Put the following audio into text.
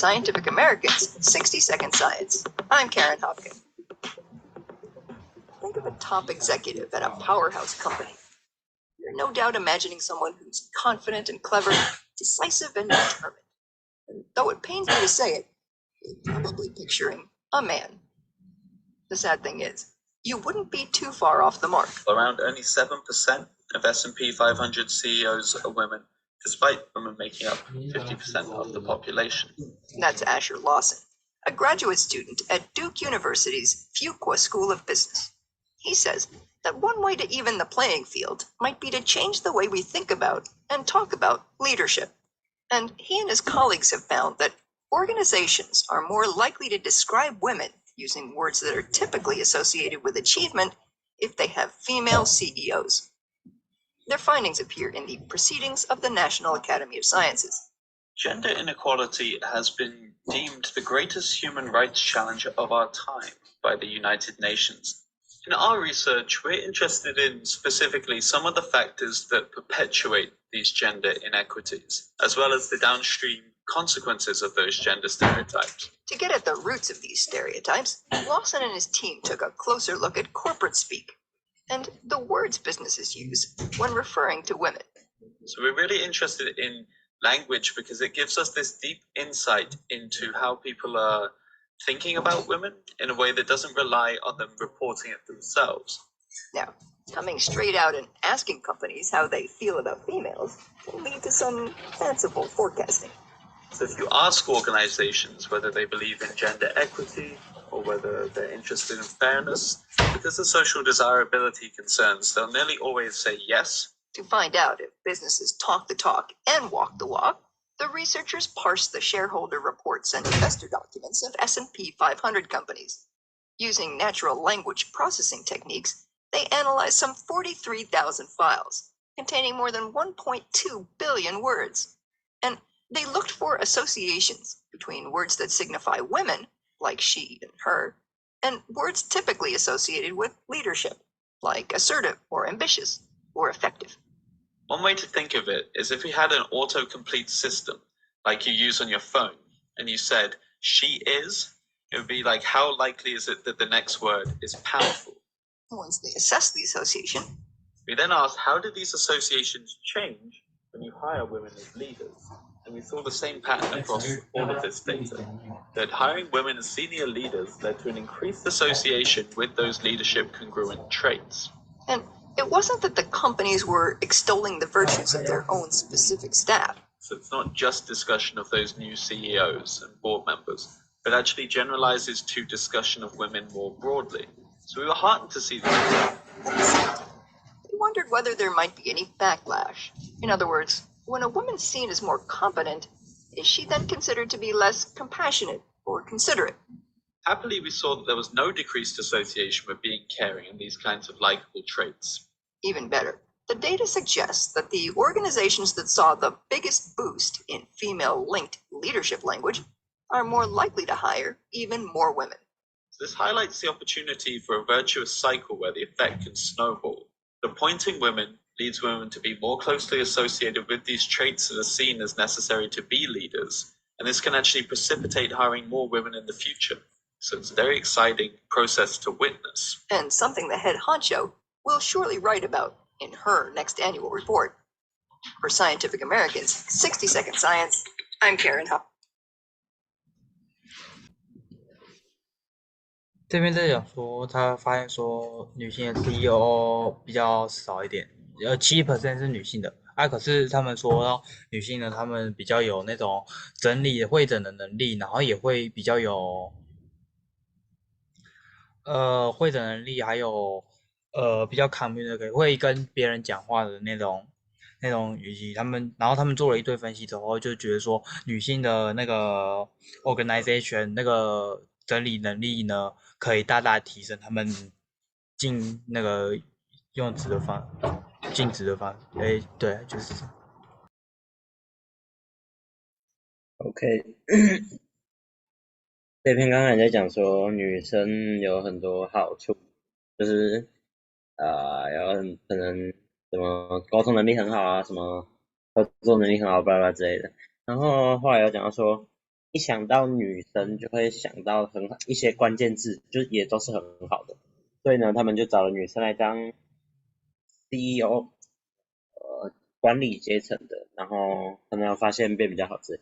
Scientific American's 60-Second Science. I'm Karen Hopkin. Think of a top executive at a powerhouse company. You're no doubt imagining someone who's confident and clever, decisive and determined. And though it pains me to say it, you're probably picturing a man. The sad thing is, you wouldn't be too far off the mark. Around only 7% of S&P 500 CEOs are women, despite women making up 50% of the population. That's Asher Lawson, a graduate student at Duke University's Fuqua School of Business. He says that one way to even the playing field might be to change the way we think about and talk about leadership. And he and his colleagues have found that organizations are more likely to describe women using words that are typically associated with achievement if they have female CEOs. Their findings appear in the Proceedings of the National Academy of Sciences. Gender inequality has been deemed the greatest human rights challenge of our time by the United Nations. In our research, we're interested in specifically some of the factors that perpetuate these gender inequities, as well as the downstream consequences of those gender stereotypes. To get at the roots of these stereotypes, Lawson and his team took a closer look at corporate speak and the words businesses use when referring to women. So we're really interested in language because it gives us this deep insight into how people are thinking about women in a way that doesn't rely on them reporting it themselves. Now, coming straight out and asking companies how they feel about females can lead to some fanciful forecasting. So if you ask organizations whether they believe in gender equity or whether they're interested in fairness, because of social desirability concerns, they'll nearly always say yes. To find out if businesses talk the talk and walk the walk, the researchers parsed the shareholder reports and investor documents of S&P 500 companies. Using natural language processing techniques, they analyzed some 43,000 files, containing more than 1.2 billion words. And they looked for associations between words that signify women, like she and her, and words typically associated with leadership, like assertive or ambitious or effective. One way to think of it is if we had an autocomplete system like you use on your phone, and you said, she is, it would be like, how likely is it that the next word is powerful? Once they assess the association, we then asked, how did these associations change when you hire women as leaders? And we saw the same pattern across all of this data, that hiring women as senior leaders led to an increased association with those leadership congruent traits. And it wasn't that the companies were extolling the virtues of their own specific staff. So it's not just discussion of those new CEOs and board members, but actually generalizes to discussion of women more broadly. So we were heartened to see that. At the same time, they wondered whether there might be any backlash. In other words, when a woman's seen as more competent, is she then considered to be less compassionate or considerate? Happily, we saw that there was no decreased association with being caring and these kinds of likable traits. Even better, the data suggests that the organizations that saw the biggest boost in female-linked leadership language are more likely to hire even more women. This highlights the opportunity for a virtuous cycle where the effect can snowball. Appointing women leads women to be more closely associated with these traits that are seen as necessary to be leaders, and this can actually precipitate hiring more women in the future. So it's a very exciting process to witness. And something the head honcho will surely write about in her next annual report. For Scientific American's 60-Second Science, I'm Karen Hopkin. 这边在讲说，他发现说女性的 CEO 比较少一点，7% 是女性的啊。可是他们说女性呢，她们比较有那种会诊的能力，然后也会比较有会诊能力，还有比较 communicate 会跟别人讲话的那种语气。然后他们做了一堆分析之后，就觉得说女性的那个 organization 那个整理能力呢，可以大大提升他们尽职的方式。对，就是这样。OK， 这篇刚才在讲说女生有很多好处，就是可能什么沟通能力很好啊，什么合作能力很好，巴拉巴拉之类的。然后后来有讲到说，一想到女生就会想到很好一些关键字，就也都是很好的，所以呢，他们就找了女生来当 CEO，管理阶层的，然后可能发现变比较好吃。